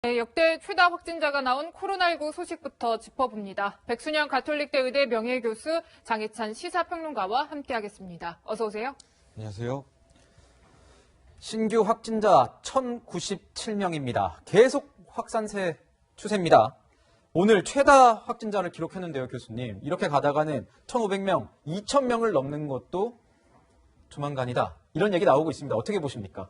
네, 역대 최다 확진자가 나온 코로나19 소식부터 짚어봅니다. 백순영 가톨릭대 의대 명예교수 장희찬 시사평론가와 함께하겠습니다. 어서 오세요. 안녕하세요. 신규 확진자 1,097명입니다. 계속 확산세 추세입니다. 오늘 최다 확진자를 기록했는데요, 교수님. 이렇게 가다가는 1,500명, 2,000명을 넘는 것도 조만간이다. 이런 얘기 나오고 있습니다. 어떻게 보십니까?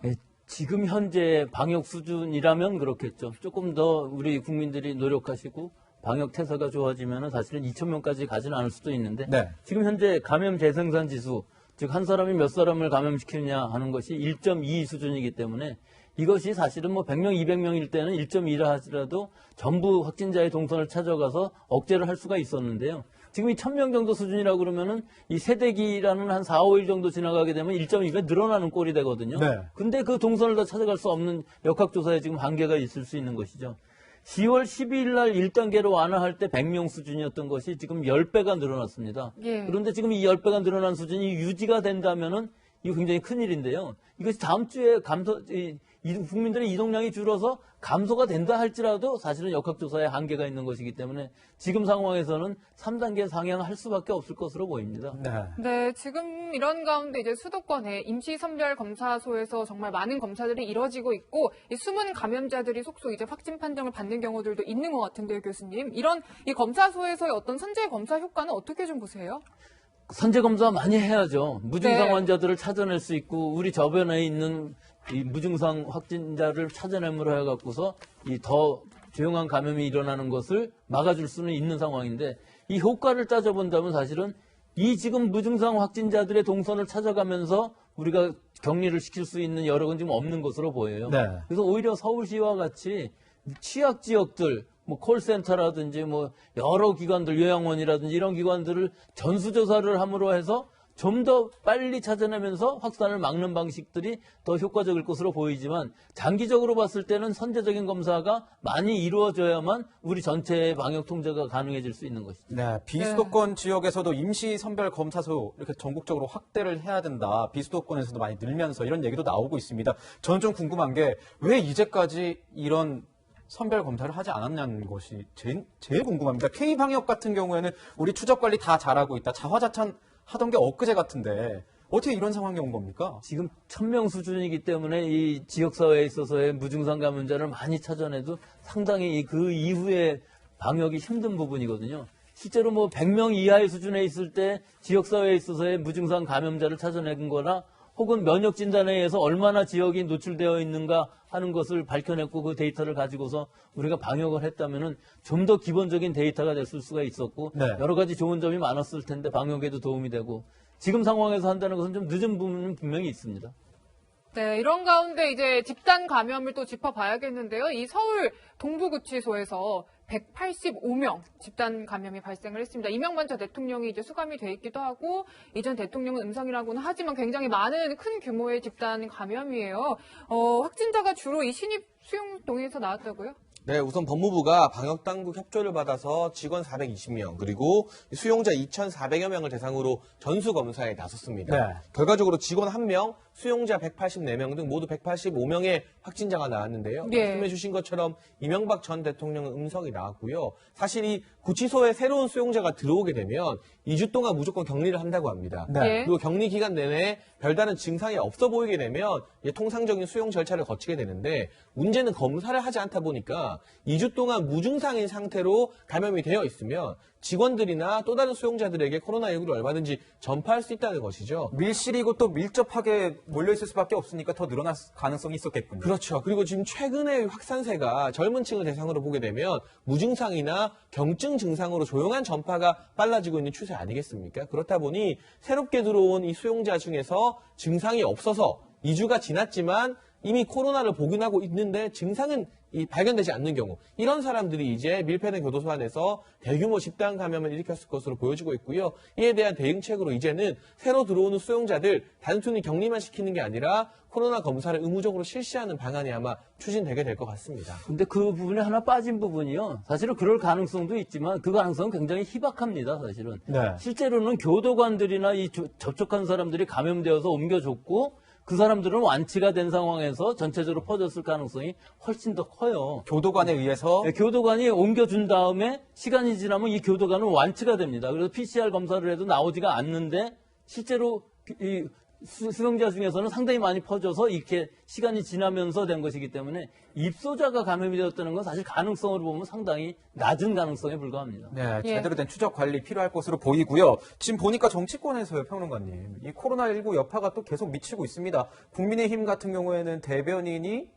네, 지금 현재 방역 수준이라면 그렇겠죠. 조금 더 우리 국민들이 노력하시고 방역 태세가 좋아지면 사실은 2,000명까지 가지는 않을 수도 있는데 네. 지금 현재 감염 재생산 지수, 즉 한 사람이 몇 사람을 감염시키느냐 하는 것이 1.2 수준이기 때문에 이것이 사실은 뭐 100명, 200명일 때는 1.2라 하더라도 전부 확진자의 동선을 찾아가서 억제를 할 수가 있었는데요. 지금 이 1,000명 정도 수준이라고 그러면은 이 세대기라는 한 4, 5일 정도 지나가게 되면 1.2가 늘어나는 꼴이 되거든요. 네. 근데 그 동선을 다 찾아갈 수 없는 역학조사에 지금 한계가 있을 수 있는 것이죠. 10월 12일 날 1단계로 완화할 때 100명 수준이었던 것이 지금 10배가 늘어났습니다. 예. 그런데 지금 이 10배가 늘어난 수준이 유지가 된다면은 이거 굉장히 큰일인데요. 이것이 다음 주에 국민들의 이동량이 줄어서 감소가 된다 할지라도 사실은 역학조사에 한계가 있는 것이기 때문에 지금 상황에서는 3단계 상향할 수밖에 없을 것으로 보입니다. 네, 지금 이런 가운데 이제 수도권에 임시선별검사소에서 정말 많은 검사들이 이뤄지고 있고 이 숨은 감염자들이 속속 이제 확진 판정을 받는 경우들도 있는 것 같은데요, 교수님. 이런 이 검사소에서의 어떤 선제 검사 효과는 어떻게 좀 보세요? 선제 검사 많이 해야죠. 무증상 네. 환자들을 찾아낼 수 있고 우리 저변에 있는 이 무증상 확진자를 찾아내므로 해갖고서 이 더 조용한 감염이 일어나는 것을 막아줄 수는 있는 상황인데 이 효과를 따져본다면 사실은 이 지금 무증상 확진자들의 동선을 찾아가면서 우리가 격리를 시킬 수 있는 여력은 지금 없는 것으로 보여요. 네. 그래서 오히려 서울시와 같이 취약 지역들 뭐 콜센터라든지 뭐 여러 기관들 요양원이라든지 이런 기관들을 전수조사를 함으로 해서 좀 더 빨리 찾아내면서 확산을 막는 방식들이 더 효과적일 것으로 보이지만 장기적으로 봤을 때는 선제적인 검사가 많이 이루어져야만 우리 전체의 방역 통제가 가능해질 수 있는 것이죠. 네, 비수도권 지역에서도 임시선별검사소 이렇게 전국적으로 확대를 해야 된다. 비수도권에서도 많이 늘면서 이런 얘기도 나오고 있습니다. 저는 좀 궁금한 게 왜 이제까지 이런 선별 검사를 하지 않았냐는 것이 제일 궁금합니다. K방역 같은 경우에는 우리 추적 관리 다 잘하고 있다. 자화자찬 하던 게 엊그제 같은데 어떻게 이런 상황이 온 겁니까? 지금 1,000명 수준이기 때문에 이 지역사회에 있어서의 무증상 감염자를 많이 찾아내도 상당히 그 이후에 방역이 힘든 부분이거든요. 실제로 뭐 100명 이하의 수준에 있을 때 지역사회에 있어서의 무증상 감염자를 찾아낸 거나 혹은 면역 진단에 의해서 얼마나 지역이 노출되어 있는가 하는 것을 밝혀냈고 그 데이터를 가지고서 우리가 방역을 했다면은 좀 더 기본적인 데이터가 됐을 수가 있었고 네. 여러 가지 좋은 점이 많았을 텐데 방역에도 도움이 되고 지금 상황에서 한다는 것은 좀 늦은 부분은 분명히 있습니다. 네, 이런 가운데 이제 집단 감염을 또 짚어봐야겠는데요. 이 서울 동부구치소에서 185명 집단 감염이 발생을 했습니다. 이명박 전 대통령이 이제 수감이 돼 있기도 하고 이전 대통령은 음성이라고는 하지만 굉장히 많은 큰 규모의 집단 감염이에요. 확진자가 주로 이 신입 수용동에서 나왔다고요? 네, 우선 법무부가 방역당국 협조를 받아서 직원 420명 그리고 수용자 2,400여 명을 대상으로 전수검사에 나섰습니다. 네. 결과적으로 직원 1명, 수용자 184명 등 모두 185명의 확진자가 나왔는데요. 네. 말씀해 주신 것처럼 이명박 전 대통령은 음성이 나왔고요. 사실 이 구치소에 새로운 수용자가 들어오게 되면 2주 동안 무조건 격리를 한다고 합니다. 네. 그리고 격리 기간 내내 별다른 증상이 없어 보이게 되면 이제 통상적인 수용 절차를 거치게 되는데 문제는 검사를 하지 않다 보니까 2주 동안 무증상인 상태로 감염이 되어 있으면 직원들이나 또 다른 수용자들에게 코로나19를 얼마든지 전파할 수 있다는 것이죠. 밀실이고 또 밀접하게 몰려있을 수밖에 없으니까 더 늘어날 가능성이 있었겠군요. 그렇죠. 그리고 지금 최근의 확산세가 젊은 층을 대상으로 보게 되면 무증상이나 경증 증상으로 조용한 전파가 빨라지고 있는 추세 아니겠습니까? 그렇다 보니 새롭게 들어온 이 수용자 중에서 증상이 없어서 2주가 지났지만 이미 코로나를 복용하고 있는데 증상은 발견되지 않는 경우 이런 사람들이 이제 밀폐된 교도소 안에서 대규모 집단 감염을 일으켰을 것으로 보여지고 있고요. 이에 대한 대응책으로 이제는 새로 들어오는 수용자들 단순히 격리만 시키는 게 아니라 코로나 검사를 의무적으로 실시하는 방안이 아마 추진되게 될 것 같습니다. 근데 그 부분에 하나 빠진 부분이요. 사실은 그럴 가능성도 있지만 그 가능성은 굉장히 희박합니다, 사실은. 네. 실제로는 교도관들이나 이 접촉한 사람들이 감염되어서 옮겨줬고 그 사람들은 완치가 된 상황에서 전체적으로 퍼졌을 가능성이 훨씬 더 커요. 교도관에 의해서 네, 교도관이 옮겨준 다음에 시간이 지나면 이 교도관은 완치가 됩니다. 그래서 PCR 검사를 해도 나오지가 않는데 실제로 이 수용자 중에서는 상당히 많이 퍼져서 이렇게 시간이 지나면서 된 것이기 때문에 입소자가 감염이 되었다는 건 사실 가능성으로 보면 상당히 낮은 가능성에 불과합니다. 네, 예. 제대로 된 추적 관리 필요할 것으로 보이고요. 지금 보니까 정치권에서요, 평론가님. 이 코로나19 여파가 또 계속 미치고 있습니다. 국민의힘 같은 경우에는 대변인이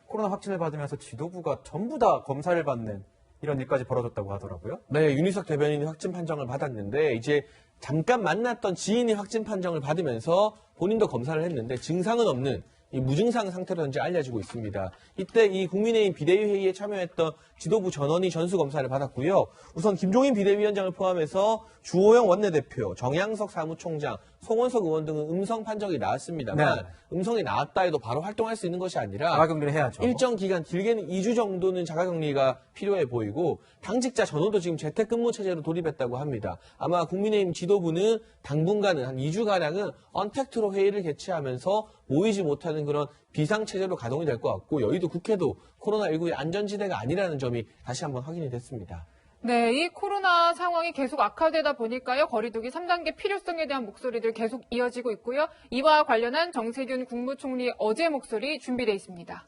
코로나 확진을 받으면서 지도부가 전부 다 검사를 받는 이런 일까지 벌어졌다고 하더라고요. 네, 윤희석 대변인이 확진 판정을 받았는데 이제 잠깐 만났던 지인이 확진 판정을 받으면서 본인도 검사를 했는데 증상은 없는 이 무증상 상태로 현재 알려지고 있습니다. 이때 이 국민의힘 비대위회의에 참여했던 지도부 전원이 전수검사를 받았고요. 우선 김종인 비대위원장을 포함해서 주호영 원내대표, 정양석 사무총장, 송원석 의원 등은 음성 판정이 나왔습니다만 네. 음성이 나왔다 해도 바로 활동할 수 있는 것이 아니라 자가격리를 해야죠. 일정 기간, 길게는 2주 정도는 자가격리가 필요해 보이고 당직자 전원도 지금 재택근무 체제로 돌입했다고 합니다. 아마 국민의힘 지도부는 당분간은 한 2주가량은 언택트로 회의를 개최하면서 모이지 못하는 그런 비상체제로 가동이 될 것 같고 여의도 국회도 코로나19의 안전지대가 아니라는 점이 다시 한번 확인이 됐습니다. 네, 이 코로나 상황이 계속 악화되다 보니까요, 거리두기 3단계 필요성에 대한 목소리들 계속 이어지고 있고요. 이와 관련한 정세균 국무총리 어제 목소리 준비되어 있습니다.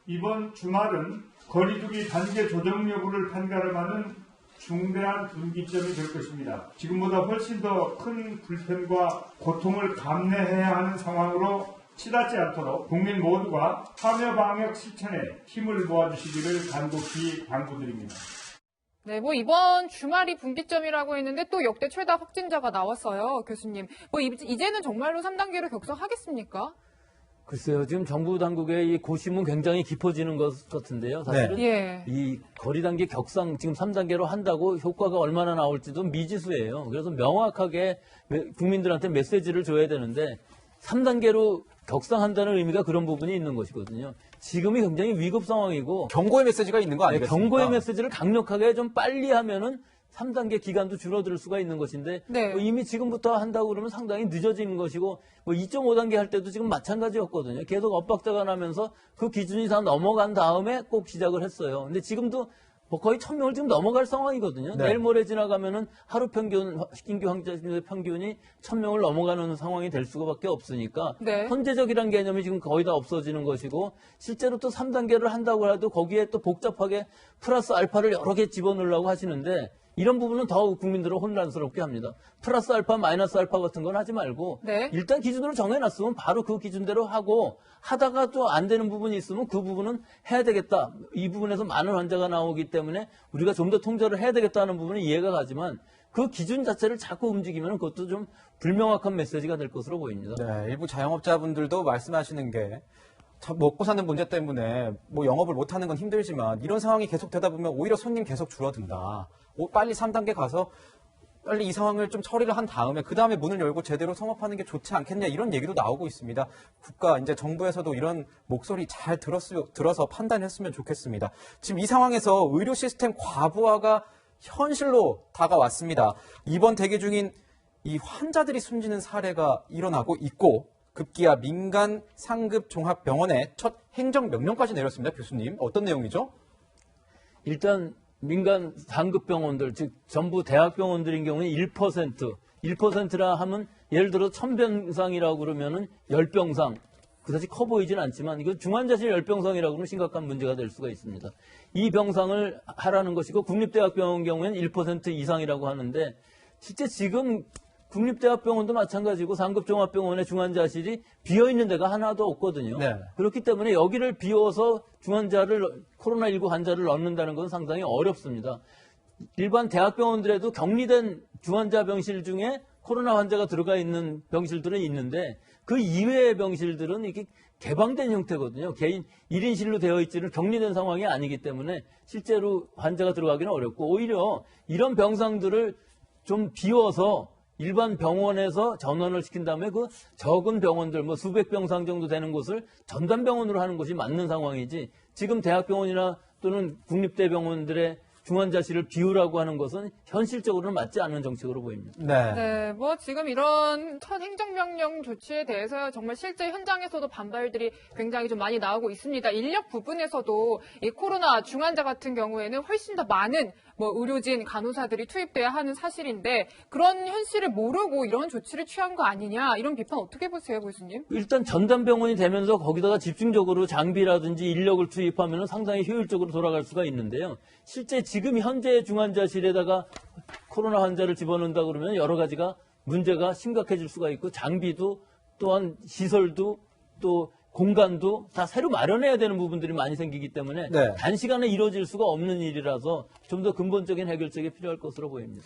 이번 주말은 거리두기 단계 조정 여부를 판가름하는 중대한 분기점이 될 것입니다. 지금보다 훨씬 더 큰 불편과 고통을 감내해야 하는 상황으로 치닫지 않도록 국민 모두가 참여 방역 실천에 힘을 모아주시기를 간곡히 당부드립니다. 네, 뭐 이번 주말이 분기점이라고 했는데 또 역대 최다 확진자가 나왔어요, 교수님. 뭐 이제는 정말로 3단계로 격상하겠습니까? 글쎄요, 지금 정부 당국의 이 고심은 굉장히 깊어지는 것 같은데요. 사실은 예. 이 거리 단계 격상 지금 3단계로 한다고 효과가 얼마나 나올지도 미지수예요. 그래서 명확하게 국민들한테 메시지를 줘야 되는데 3단계로 격상한다는 의미가 그런 부분이 있는 것이거든요. 지금이 굉장히 위급 상황이고 경고의 메시지가 있는 거 아니겠습니까? 경고의 메시지를 강력하게 좀 빨리 하면은 3단계 기간도 줄어들 수가 있는 것인데 네. 뭐 이미 지금부터 한다고 그러면 상당히 늦어지는 것이고 뭐 2.5단계 할 때도 지금 마찬가지였거든요. 계속 엇박자가 나면서 그 기준이 다 넘어간 다음에 꼭 시작을 했어요. 근데 지금도 뭐 거의 1000명을 지금 넘어갈 상황이거든요. 네. 내일 모레 지나가면은 하루 평균 신규 확진자 평균이 1000명을 넘어가는 상황이 될 수밖에 없으니까 네. 선제적이라는 개념이 지금 거의 다 없어지는 것이고 실제로 또 3단계를 한다고 해도 거기에 또 복잡하게 플러스 알파를 여러 개 집어넣으려고 하시는데 이런 부분은 더 국민들을 혼란스럽게 합니다. 플러스 알파, 마이너스 알파 같은 건 하지 말고 네. 일단 기준으로 정해놨으면 바로 그 기준대로 하고 하다가 또 안 되는 부분이 있으면 그 부분은 해야 되겠다. 이 부분에서 많은 환자가 나오기 때문에 우리가 좀 더 통제를 해야 되겠다는 부분은 이해가 가지만 그 기준 자체를 자꾸 움직이면 그것도 좀 불명확한 메시지가 될 것으로 보입니다. 네, 일부 자영업자분들도 말씀하시는 게 참 먹고 사는 문제 때문에 뭐 영업을 못하는 건 힘들지만 이런 상황이 계속 되다 보면 오히려 손님 계속 줄어든다. 빨리 3단계 가서 빨리 이 상황을 좀 처리를 한 다음에 그 다음에 문을 열고 제대로 성업하는 게 좋지 않겠냐 이런 얘기도 나오고 있습니다. 국가 이제 정부에서도 이런 목소리 잘 들어서 판단했으면 좋겠습니다. 지금 이 상황에서 의료 시스템 과부하가 현실로 다가왔습니다. 이번 대기 중인 이 환자들이 숨지는 사례가 일어나고 있고 급기야 민간 상급 종합병원에 첫 행정명령까지 내렸습니다. 교수님 어떤 내용이죠? 일단 민간 상급병원들, 즉 전부 대학병원들인 경우는 1%라 하면 예를 들어 1000병상이라고 그러면은 10병상, 그다지 커 보이진 않지만 이거 중환자실 10병상이라고 그러면 심각한 문제가 될 수가 있습니다. 이 병상을 하라는 것이고 국립대학병원 경우에는 1% 이상이라고 하는데 실제 지금 국립대학병원도 마찬가지고 상급종합병원의 중환자실이 비어있는 데가 하나도 없거든요. 네. 그렇기 때문에 여기를 비워서 코로나19 환자를 넣는다는 건 상당히 어렵습니다. 일반 대학병원들에도 격리된 중환자 병실 중에 코로나 환자가 들어가 있는 병실들은 있는데 그 이외의 병실들은 이게 개방된 형태거든요. 개인 1인실로 되어 있지는 격리된 상황이 아니기 때문에 실제로 환자가 들어가기는 어렵고 오히려 이런 병상들을 좀 비워서 일반 병원에서 전원을 시킨 다음에 그 적은 병원들, 뭐 수백 병상 정도 되는 곳을 전담병원으로 하는 것이 맞는 상황이지 지금 대학병원이나 또는 국립대병원들의 중환자실을 비우라고 하는 것은 현실적으로는 맞지 않는 정책으로 보입니다. 네. 네, 뭐 지금 이런 첫 행정명령 조치에 대해서 정말 실제 현장에서도 반발들이 굉장히 좀 많이 나오고 있습니다. 인력 부분에서도 이 코로나 중환자 같은 경우에는 훨씬 더 많은 뭐 의료진, 간호사들이 투입돼야 하는 사실인데 그런 현실을 모르고 이런 조치를 취한 거 아니냐 이런 비판 어떻게 보세요, 교수님? 일단 전담병원이 되면서 거기다가 집중적으로 장비라든지 인력을 투입하면 상당히 효율적으로 돌아갈 수가 있는데요. 실제 지금 현재 중환자실에다가 코로나 환자를 집어넣는다 그러면 여러 가지가 문제가 심각해질 수가 있고 장비도 또한 시설도 또 공간도 다 새로 마련해야 되는 부분들이 많이 생기기 때문에 네. 단시간에 이루어질 수가 없는 일이라서 좀 더 근본적인 해결책이 필요할 것으로 보입니다.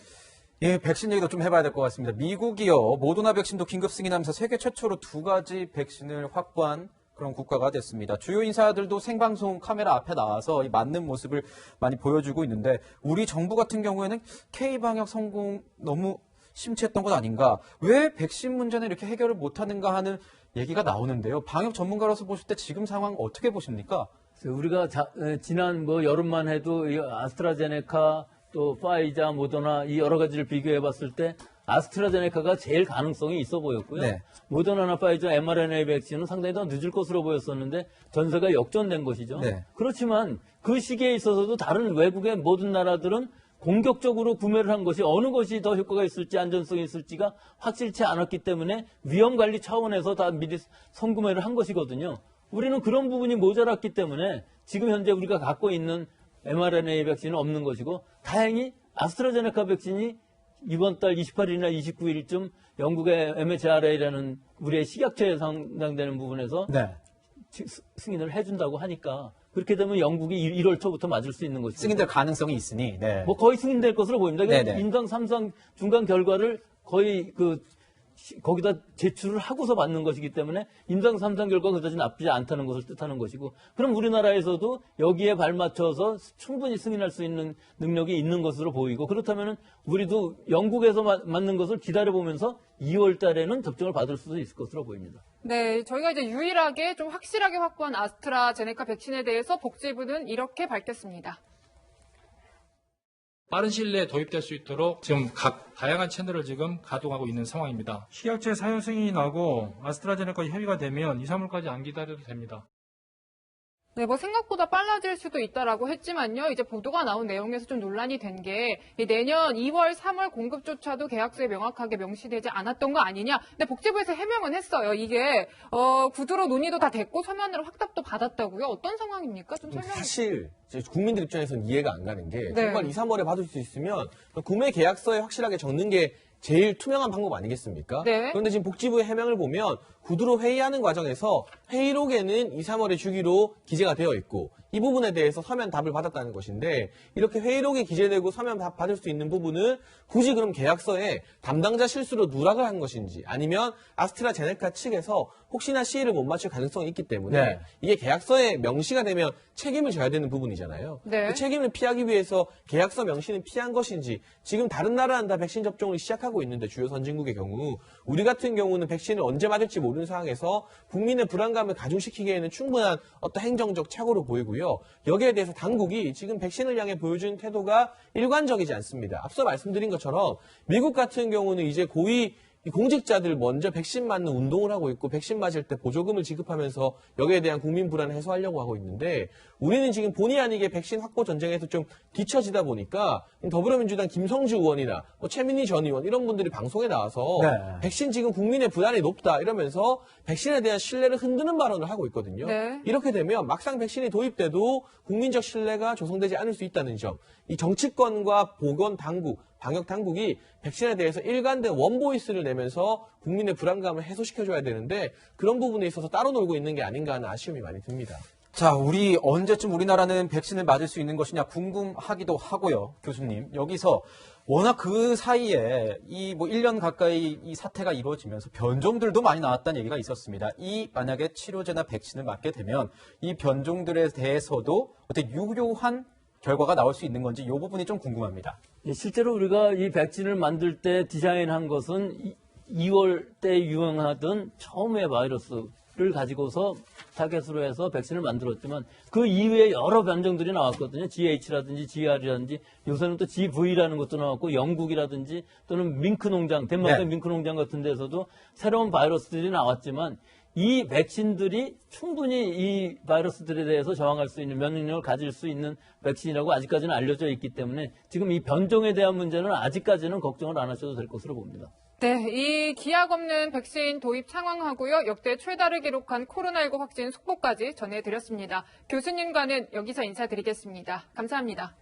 예, 백신 얘기도 좀 해봐야 될 것 같습니다. 미국이요, 모더나 백신도 긴급 승인하면서 세계 최초로 2가지 백신을 확보한 그런 국가가 됐습니다. 주요 인사들도 생방송 카메라 앞에 나와서 이 맞는 모습을 많이 보여주고 있는데 우리 정부 같은 경우에는 K방역 성공 너무 심취했던 것 아닌가? 왜 백신 문제는 이렇게 해결을 못하는가 하는 얘기가 나오는데요. 방역 전문가로서 보실 때 지금 상황 어떻게 보십니까? 우리가 지난 여름만 해도 이 아스트라제네카 또 파이자, 모더나 이 여러 가지를 비교해 봤을 때 아스트라제네카가 제일 가능성이 있어 보였고요. 네. 모더나나 파이자 mRNA 백신은 상당히 더 늦을 것으로 보였었는데 전세가 역전된 것이죠. 네. 그렇지만 그 시기에 있어서도 다른 외국의 모든 나라들은 공격적으로 구매를 한 것이 어느 것이 더 효과가 있을지 안전성이 있을지가 확실치 않았기 때문에 위험관리 차원에서 다 미리 선구매를 한 것이거든요. 우리는 그런 부분이 모자랐기 때문에 지금 현재 우리가 갖고 있는 mRNA 백신은 없는 것이고 다행히 아스트라제네카 백신이 이번 달 28일이나 29일쯤 영국의 MHRA라는 우리의 식약처에 해당되는 부분에서 네. 승인을 해준다고 하니까 그렇게 되면 영국이 1월 초부터 맞을 수 있는 것이죠. 승인될 가능성이 있으니. 네. 거의 승인될 것으로 보입니다. 네네. 인강 3상 중간 결과를 거의 거기다 제출을 하고서 받는 것이기 때문에 임상 3상 결과가 그다지 나쁘지 않다는 것을 뜻하는 것이고 그럼 우리나라에서도 여기에 발맞춰서 충분히 승인할 수 있는 능력이 있는 것으로 보이고 그렇다면 우리도 영국에서 맞는 것을 기다려보면서 2월 달에는 접종을 받을 수도 있을 것으로 보입니다. 네, 저희가 이제 유일하게 좀 확실하게 확보한 아스트라제네카 백신에 대해서 복지부는 이렇게 밝혔습니다. 빠른 시일 내에 도입될 수 있도록 지금 각 다양한 채널을 지금 가동하고 있는 상황입니다. 식약처의 사용 승인이 나고 아스트라제네카 협의가 되면 2, 3월까지 안 기다려도 됩니다. 네, 뭐 생각보다 빨라질 수도 있다라고 했지만요. 이제 보도가 나온 내용에서 좀 논란이 된 게 내년 2월, 3월 공급조차도 계약서에 명확하게 명시되지 않았던 거 아니냐. 근데 복지부에서 해명은 했어요. 이게 구두로 논의도 다 됐고 서면으로 확답도 받았다고요. 어떤 상황입니까? 좀 설명해 주세요. 사실 국민들 입장에서는 이해가 안 가는 게 네. 정말 2, 3월에 받을 수 있으면 구매 계약서에 확실하게 적는 게 제일 투명한 방법 아니겠습니까? 네. 그런데 지금 복지부의 해명을 보면 구두로 회의하는 과정에서 회의록에는 2, 3월에 주기로 기재가 되어 있고 이 부분에 대해서 서면 답을 받았다는 것인데 이렇게 회의록에 기재되고 서면 답 받을 수 있는 부분은 굳이 그럼 계약서에 담당자 실수로 누락을 한 것인지 아니면 아스트라제네카 측에서 혹시나 시일을 못 맞출 가능성이 있기 때문에 네. 이게 계약서에 명시가 되면 책임을 져야 되는 부분이잖아요. 네. 그 책임을 피하기 위해서 계약서 명시는 피한 것인지 지금 다른 나라는 다 백신 접종을 시작하고 있는데 주요 선진국의 경우 우리 같은 경우는 백신을 언제 맞을지 모르는 상황에서 국민의 불안감을 가중시키기에는 충분한 어떤 행정적 착오로 보이고요. 여기에 대해서 당국이 지금 백신을 향해 보여준 태도가 일관적이지 않습니다. 앞서 말씀드린 것처럼 미국 같은 경우는 이제 고위 공직자들 먼저 백신 맞는 운동을 하고 있고 백신 맞을 때 보조금을 지급하면서 여기에 대한 국민 불안을 해소하려고 하고 있는데 우리는 지금 본의 아니게 백신 확보 전쟁에서 좀 뒤처지다 보니까 더불어민주당 김성주 의원이나 최민희 전 의원 이런 분들이 방송에 나와서 네. 백신 지금 국민의 불안이 높다 이러면서 백신에 대한 신뢰를 흔드는 발언을 하고 있거든요. 네. 이렇게 되면 막상 백신이 도입돼도 국민적 신뢰가 조성되지 않을 수 있다는 점. 이 정치권과 보건당국, 방역당국이 백신에 대해서 일관된 원보이스를 내면서 국민의 불안감을 해소시켜줘야 되는데 그런 부분에 있어서 따로 놀고 있는 게 아닌가 하는 아쉬움이 많이 듭니다. 자, 우리 언제쯤 우리나라는 백신을 맞을 수 있는 것이냐 궁금하기도 하고요. 교수님, 여기서 워낙 그 사이에 1년 가까이 이 사태가 이루어지면서 변종들도 많이 나왔다는 얘기가 있었습니다. 만약에 치료제나 백신을 맞게 되면 이 변종들에 대해서도 어떻게 유효한 결과가 나올 수 있는 건지 이 부분이 좀 궁금합니다. 실제로 우리가 이 백신을 만들 때 디자인한 것은 2월 때 유행하던 처음의 바이러스 가지고서 타겟으로 해서 백신을 만들었지만 그 이후에 여러 변종들이 나왔거든요. GH라든지 GR이라든지 요새는 또 GV라는 것도 나왔고 영국이라든지 또는 밍크 농장, 덴마크의 네. 밍크 농장 같은 데서도 새로운 바이러스들이 나왔지만 이 백신들이 충분히 이 바이러스들에 대해서 저항할 수 있는 면역력을 가질 수 있는 백신이라고 아직까지는 알려져 있기 때문에 지금 이 변종에 대한 문제는 아직까지는 걱정을 안 하셔도 될 것으로 봅니다. 네, 이 기약 없는 백신 도입 상황하고요. 역대 최다를 기록한 코로나19 확진 속보까지 전해드렸습니다. 교수님과는 여기서 인사드리겠습니다. 감사합니다.